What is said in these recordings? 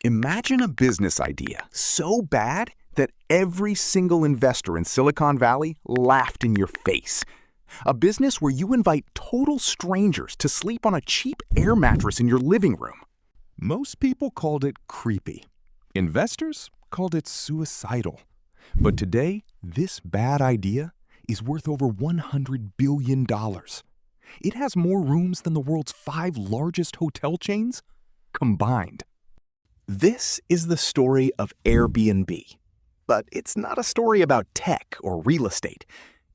Imagine a business idea so bad that every single investor in Silicon Valley laughed in your face. A business where you invite total strangers to sleep on a cheap air mattress in your living room. Most people called it creepy. Investors called it suicidal. But today, this bad idea is worth over $100 billion. It has more rooms than the world's 5 largest hotel chains combined. This is the story of Airbnb. But it's not a story about tech or real estate.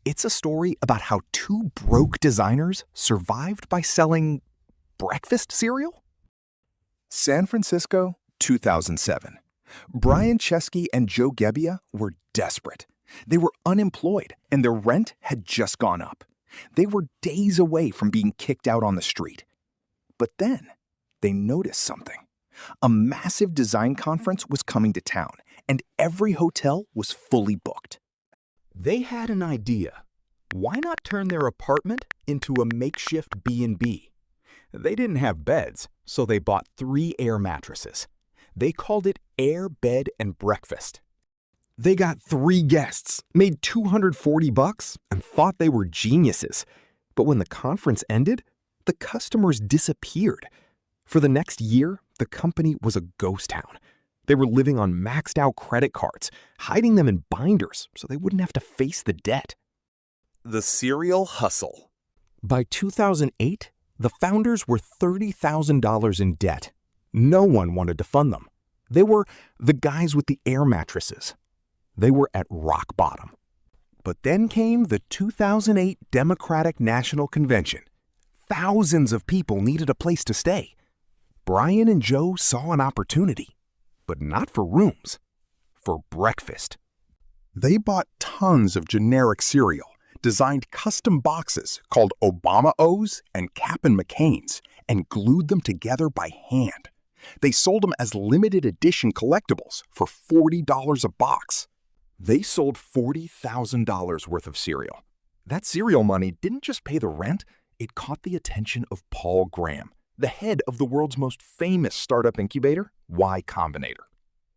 It's a story about how 2 broke designers survived by selling breakfast cereal. San Francisco, 2007. Brian Chesky and Joe Gebbia were desperate. They were unemployed, and their rent had just gone up. They were days away from being kicked out on the street. But then, they noticed something. A massive design conference was coming to town, and every hotel was fully booked. They had an idea. Why not turn their apartment into a makeshift B&B? They didn't have beds, so they bought 3 air mattresses. They called it Air, Bed, and Breakfast. They got 3 guests, made $240, and thought they were geniuses. But when the conference ended, the customers disappeared. For the next year, the company was a ghost town. They were living on maxed-out credit cards, hiding them in binders so they wouldn't have to face the debt. The Serial Hustle. By 2008, the founders were $30,000 in debt. No one wanted to fund them. They were the guys with the air mattresses. They were at rock bottom. But then came the 2008 Democratic National Convention. Thousands of people needed a place to stay. Brian and Joe saw an opportunity, but not for rooms, for breakfast. They bought tons of generic cereal, designed custom boxes called Obama O's and Cap'n McCain's, and glued them together by hand. They sold them as limited edition collectibles for $40 a box. They sold $40,000 worth of cereal. That cereal money didn't just pay the rent, it caught the attention of Paul Graham, the head of the world's most famous startup incubator, Y Combinator.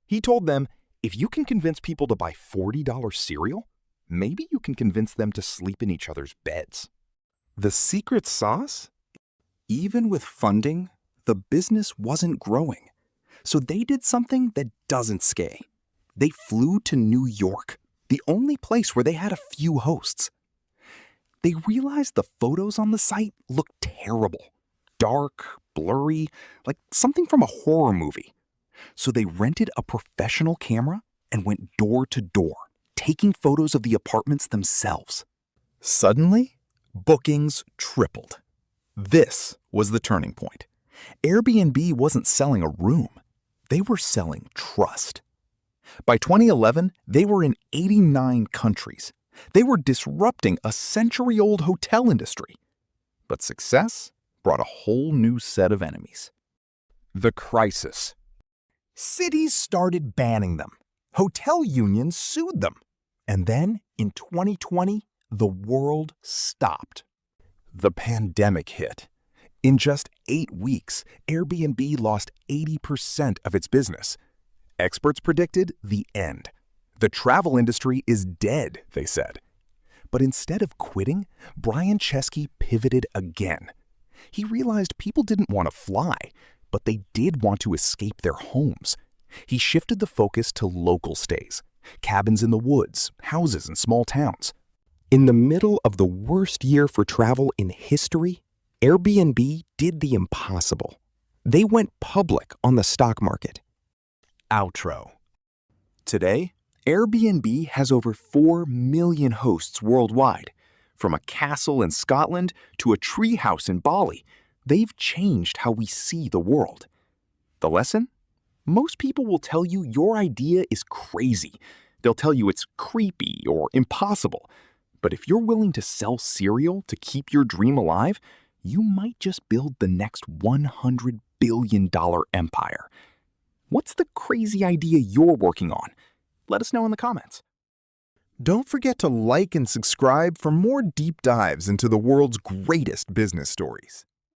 He told them, if you can convince people to buy $40 cereal, maybe you can convince them to sleep in each other's beds. The secret sauce? Even with funding, the business wasn't growing. So they did something that doesn't scale. They flew to New York, the only place where they had a few hosts. They realized the photos on the site looked terrible. Dark, blurry, like something from a horror movie. So they rented a professional camera and went door to door, taking photos of the apartments themselves. Suddenly, bookings tripled. This was the turning point. Airbnb wasn't selling a room. They were selling trust. By 2011, they were in 89 countries. They were disrupting a century-old hotel industry. But success brought a whole new set of enemies. The crisis. Cities started banning them. Hotel unions sued them. And then, in 2020, the world stopped. The pandemic hit. In just 8 weeks, Airbnb lost 80% of its business. Experts predicted the end. The travel industry is dead, they said. But instead of quitting, Brian Chesky pivoted again. He realized people didn't want to fly, but they did want to escape their homes. He shifted the focus to local stays, cabins in the woods, houses in small towns. In the middle of the worst year for travel in history, Airbnb did the impossible. They went public on the stock market. Outro. Today, Airbnb has over 4 million hosts worldwide. From a castle in Scotland to a treehouse in Bali, they've changed how we see the world. The lesson? Most people will tell you your idea is crazy. They'll tell you it's creepy or impossible. But if you're willing to sell cereal to keep your dream alive, you might just build the next $100 billion empire. What's the crazy idea you're working on? Let us know in the comments. Don't forget to like and subscribe for more deep dives into the world's greatest business stories.